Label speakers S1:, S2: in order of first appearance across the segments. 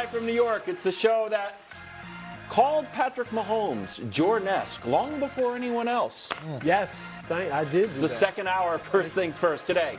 S1: Live from New York, it's the show that called Patrick Mahomes Jordan-esque long before anyone else.
S2: Yes, I did.
S1: It's the second hour, First Things First. Today,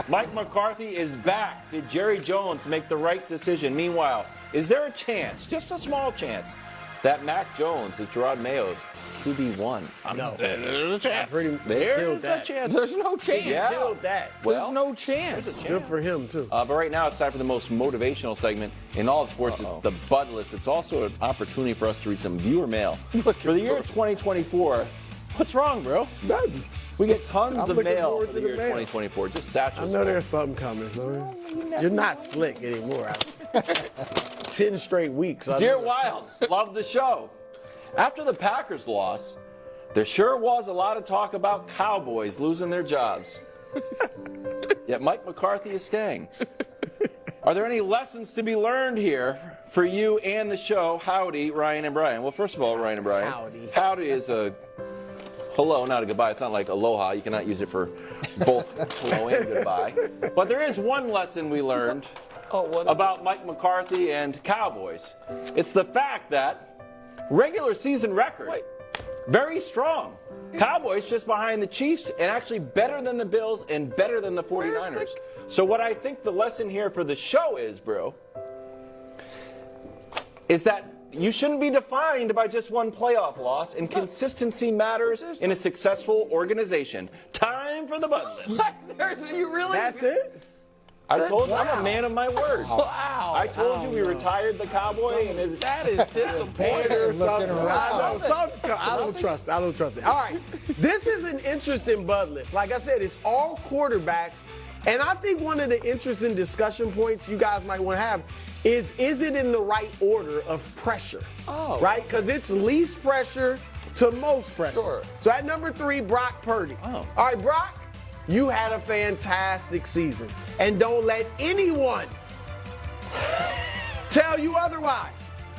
S1: Mike McCarthy is back. Did Jerry Jones make the right decision? Meanwhile, is there a chance, just a small chance, that Mac Jones is Gerard Mayo's QB1?
S2: No.
S1: There's a chance.
S2: There's
S1: a chance.
S3: There's no chance.
S1: Yeah.
S2: Killed that.
S3: There's no chance.
S1: There's a chance.
S2: Good for him, too.
S1: But right now, it's time for the most motivational segment in all of sports. It's the Bud List. It's also an opportunity for us to read some viewer mail. For the year 2024, what's wrong, bro?
S2: Nothing.
S1: We get tons of mail
S2: forward
S1: for
S2: to
S1: the
S2: the
S1: year
S2: mail.
S1: 2024. Just satchels.
S2: I know there's something coming. You're not slick anymore. 10 straight weeks.
S1: Dear Wilds, love the show. After the Packers loss, there sure was a lot of talk about Cowboys losing their jobs. Yet Mike McCarthy is staying. Are there any lessons to be learned here for you and the show? Howdy, Ryan and Brian. Well, first of all, Ryan and Brian.
S2: Howdy.
S1: Howdy is a hello, not a goodbye. It's not like aloha. You cannot use it for both hello and goodbye. But there is one lesson we learned about Mike McCarthy and Cowboys. It's the fact that regular season record, very strong. Cowboys just behind the Chiefs and actually better than the Bills and better than the 49ers. So what I think the lesson here for the show is, bro, is that you shouldn't be defined by just one playoff loss, and consistency matters in a successful organization. Time for the Bud List.
S3: You really?
S2: That's it?
S1: I told you, I'm a man of my word.
S3: Wow.
S1: I told you we retired the Cowboy, and
S3: That is disappointing.
S2: I don't trust it. All right. This is an interesting Bud List. Like I said, it's all quarterbacks. And I think one of the interesting discussion points you guys might want to have is it in the right order of pressure?
S3: Oh.
S2: Right? Because it's least pressure to most pressure.
S3: Sure.
S2: So at number 3, Brock Purdy.
S1: Oh.
S2: All right, Brock, you had a fantastic season. And don't let anyone tell you otherwise.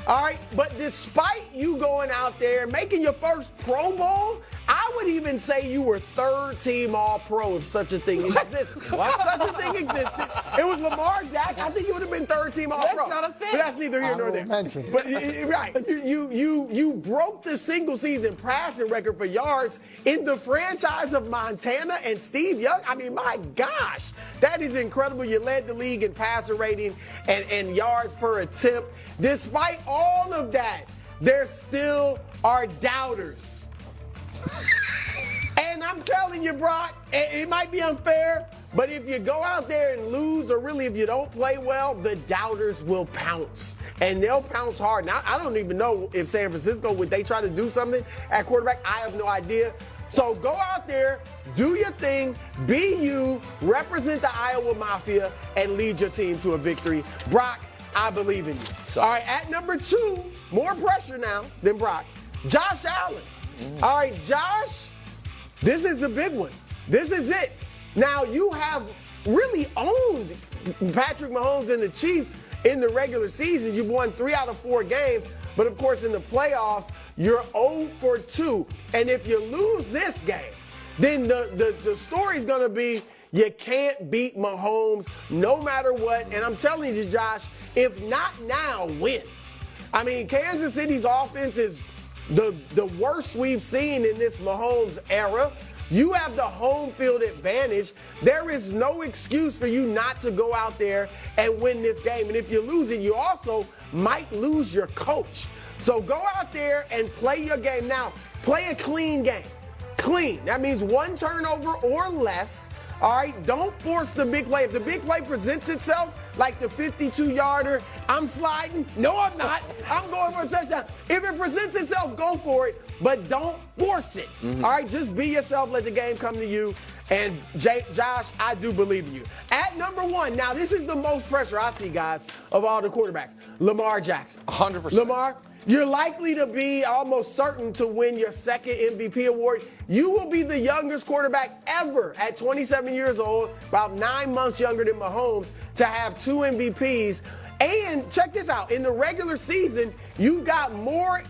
S2: All right? But despite you going out there, making your first Pro Bowl, I would even say you were third team All-Pro if such a thing existed. Such a thing existed. It was Lamar Jackson. I think you would have been third team All-Pro.
S3: That's not a thing.
S2: But that's neither here nor there.
S4: Mention.
S2: But right, you broke the single season passing record for yards in the franchise of Montana and Steve Young. I mean, my gosh, that is incredible. You led the league in passer rating and yards per attempt. Despite all of that, there still are doubters. And I'm telling you, Brock, it might be unfair, but if you go out there and lose, or really if you don't play well, the doubters will pounce. And they'll pounce hard. Now, I don't even know if San Francisco, would they try to do something at quarterback? I have no idea. So go out there, do your thing, be you, represent the Iowa Mafia, and lead your team to a victory. Brock, I believe in you. All right, at number 2, more pressure now than Brock, Josh Allen. All right, Josh, this is the big one. This is it. Now, you have really owned Patrick Mahomes and the Chiefs in the regular season. You've won 3 out of 4 games, but of course in the playoffs, you're 0 for 2. And if you lose this game, then the story's going to be you can't beat Mahomes no matter what. And I'm telling you, Josh, if not now, when? I mean, Kansas City's offense is the worst we've seen in this Mahomes era. You have the home field advantage. There is no excuse for you not to go out there and win this game. And if you lose it, you also might lose your coach. So go out there and play your game. Now, play a clean game. Clean. That means 1 turnover or less. All right, don't force the big play. If the big play presents itself, like the 52-yarder, I'm sliding. No, I'm not. I'm going for a touchdown. If it presents itself, go for it, but don't force it. All right, just be yourself. Let the game come to you. And Josh, I do believe in you. At number 1, now this is the most pressure I see, guys, of all the quarterbacks, Lamar Jackson.
S3: 100%.
S2: Lamar, you're likely to be almost certain to win your second MVP award. You will be the youngest quarterback ever at 27 years old, about 9 months younger than Mahomes, to have 2 MVPs. And check this out. In the regular season, you've got more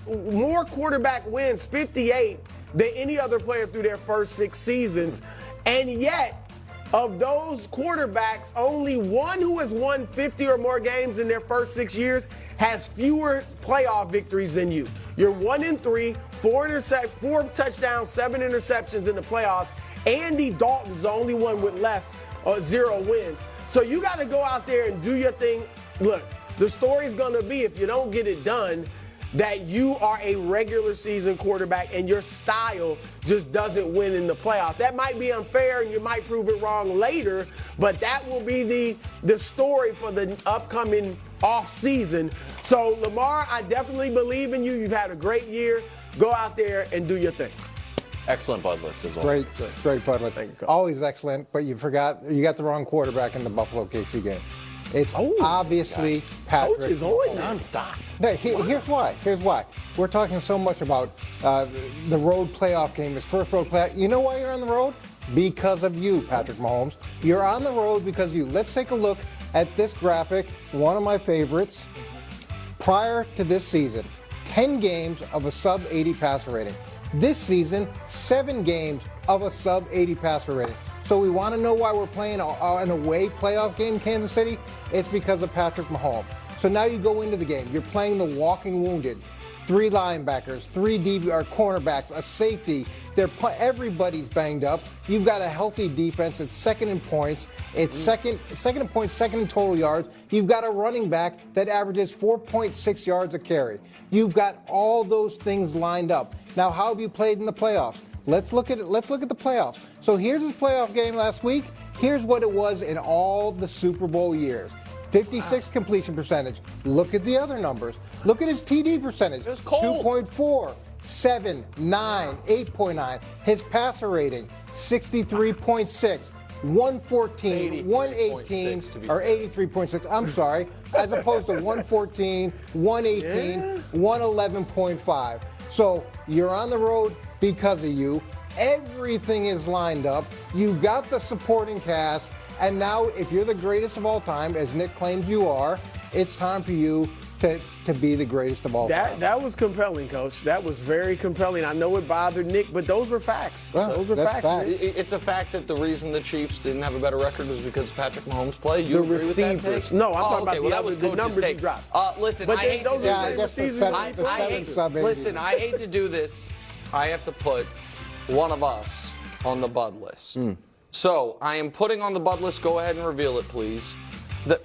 S2: quarterback wins, 58, than any other player through their first 6 seasons. And yet, of those quarterbacks, only one who has won 50 or more games in their first 6 years has fewer playoff victories than you. You're 1-3, 4 touchdowns, 7 interceptions in the playoffs. Andy Dalton's the only one with less, 0 wins. So you got to go out there and do your thing. Look, the story's going to be, if you don't get it done, that you are a regular season quarterback and your style just doesn't win in the playoffs. That might be unfair and you might prove it wrong later, but that will be the story for the upcoming off season. So Lamar, I definitely believe in you. You've had a great year. Go out there and do your thing.
S1: Excellent Bud list as well.
S4: Great Bud list. Always excellent, but you got the wrong quarterback in the Buffalo KC game. It's obviously Patrick.
S2: Coach is on
S1: nonstop.
S4: No, here's why. We're talking so much about the road playoff game, his first road playoff. You know why you're on the road? Because of you, Patrick Mahomes. You're on the road because of you. Let's take a look at this graphic, one of my favorites. Prior to this season, 10 games of a sub-80 passer rating. This season, 7 games of a sub-80 passer rating. So we want to know why we're playing an away playoff game in Kansas City? It's because of Patrick Mahomes. So now you go into the game. You're playing the walking wounded. 3 linebackers, 3 cornerbacks, a safety. Everybody's banged up. You've got a healthy defense. It's second in points. It's second in points, second in total yards. You've got a running back that averages 4.6 yards a carry. You've got all those things lined up. Now, how have you played in the playoffs? Let's look at it. Let's look at the playoffs. So here's his playoff game last week. Here's what it was in all the Super Bowl years. 56 completion percentage. Look at the other numbers. Look at his TD percentage.
S1: It was cold.
S4: 2.4, 7, 9, 8.9. His passer rating, 63.6. 114, 118, or 83.6. I'm sorry, as opposed to 114, 118, 111.5. So you're on the road because of you. Everything is lined up. You've got the supporting cast. And now, if you're the greatest of all time, as Nick claims you are, it's time for you to be the greatest of all time.
S2: That was compelling, Coach. That was very compelling. I know it bothered Nick, but those were facts. Those are facts.
S3: It's a fact that the reason the Chiefs didn't have a better record was because Patrick Mahomes played. You
S2: the
S3: agree with that
S2: receivers.
S3: take?
S2: No, I'm talking
S3: okay,
S2: about
S3: well,
S2: the numbers he dropped.
S3: Listen,
S2: But
S3: I hate
S2: those
S3: to
S2: are
S3: do
S2: the
S3: this.
S2: season
S3: Listen, I hate to do this. I have to put one of us on the Bud list. So I am putting on the Bud list. Go ahead and reveal it, please.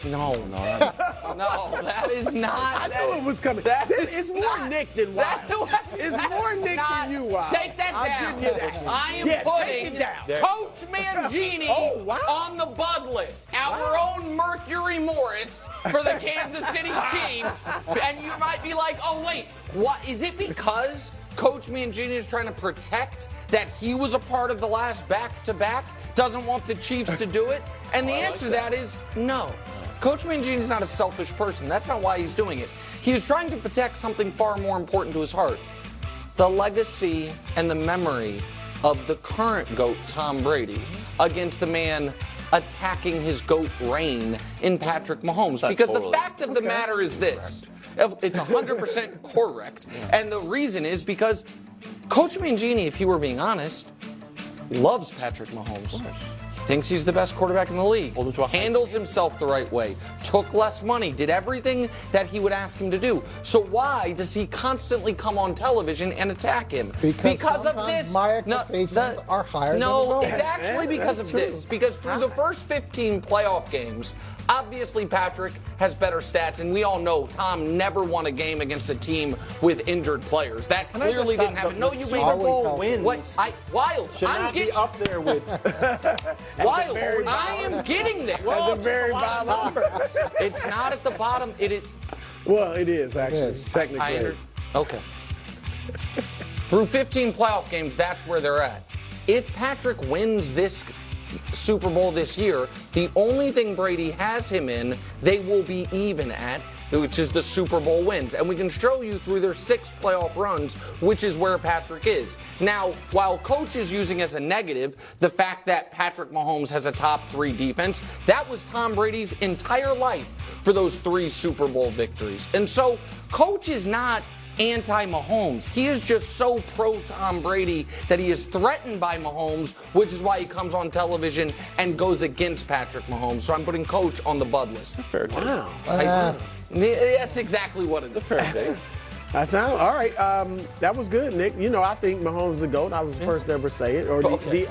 S3: No, that is not.
S2: I knew it was coming. It's more Nick than Wild. It's more Nick than you, Wild.
S3: Take that down.
S2: I'll give you that.
S3: I am putting Coach Mangini on the Bud list. Our own Mercury Morris for the Kansas City Chiefs. And you might be like, oh, wait, what? Is it because Coach Mangini is trying to protect that he was a part of the last back-to-back? Doesn't want the Chiefs to do it? And the answer to that is no. Coach Mangini is not a selfish person. That's not why he's doing it. He is trying to protect something far more important to his heart: the legacy and the memory of the current GOAT, Tom Brady, against the man attacking his GOAT reign in Patrick Mahomes. Because the fact of the matter is this. It's 100% correct. And the reason is because Coach Mangini, if he were being honest, loves Patrick Mahomes. Thinks he's the best quarterback in the league. Handles himself the right way. Took less money. Did everything that he would ask him to do. So why does he constantly come on television and attack him?
S4: Because
S3: of this.
S4: My expectations are higher than
S3: No,
S4: his own.
S3: it's actually because of this. Because through the first 15 playoff games, obviously Patrick has better stats, and we all know Tom never won a game against a team with injured players. That clearly didn't happen. No, you made
S1: Super Bowl wins.
S3: Wild.
S1: Should not be up there with.
S3: Wild. I am getting there.
S2: At the very bottom.
S3: It's not at the bottom. It is.
S2: Well, it is actually technically.
S3: Okay. Through 15 playoff games, that's where they're at. If Patrick wins this Super Bowl this year, the only thing Brady has him in, they will be even at, which is the Super Bowl wins. And we can show you through their 6 playoff runs, which is where Patrick is. Now, while Coach is using as a negative the fact that Patrick Mahomes has a top 3 defense, that was Tom Brady's entire life for those 3 Super Bowl victories. And so Coach is not anti-Mahomes. He is just so pro-Tom Brady that he is threatened by Mahomes, which is why he comes on television and goes against Patrick Mahomes. So I'm putting Coach on the bud list.
S1: Fair take.
S2: Wow.
S3: That's exactly what it is.
S1: Fair take.
S2: That sounds all right. That was good, Nick. You know, I think Mahomes is the GOAT. I was the first to ever say it, or soon to be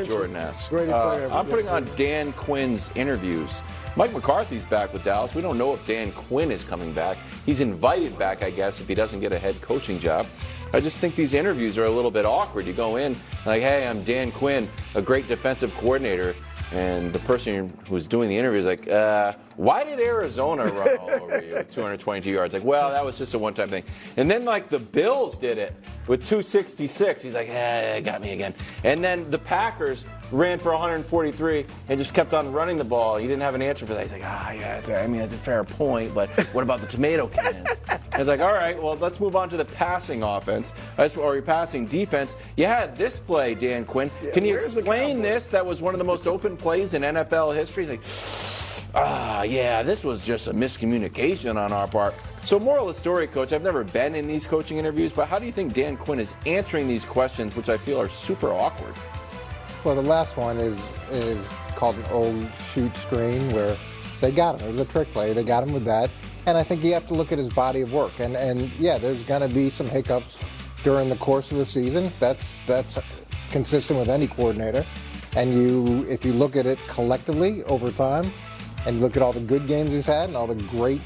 S1: Jordan-esque.
S2: Greatest player ever.
S1: I'm putting on Dan Quinn's interviews. Mike McCarthy's back with Dallas. We don't know if Dan Quinn is coming back. He's invited back, I guess, if he doesn't get a head coaching job. I just think these interviews are a little bit awkward. You go in like, hey, I'm Dan Quinn, a great defensive coordinator. And the person who's doing the interview is like, why did Arizona run all over you with 222 yards? Like, well, that was just a one-time thing. And then, like, the Bills did it with 266. He's like, got me again. And then the Packers ran for 143 and just kept on running the ball. He didn't have an answer for that. He's like, yeah, that's a fair point, but what about the tomato cans? I was like, all right, well, let's move on to the passing offense, or your passing defense. You had this play, Dan Quinn. Can you explain this? That was one of the most open plays in NFL history. He's like, yeah, this was just a miscommunication on our part. So moral of the story, Coach, I've never been in these coaching interviews, but how do you think Dan Quinn is answering these questions, which I feel are super awkward?
S4: Well, the last one is called an old shoot screen, where they got him. It was a trick play. They got him with that. And I think you have to look at his body of work. And yeah, there's going to be some hiccups during the course of the season. That's consistent with any coordinator. And if you look at it collectively over time, and look at all the good games he's had and all the great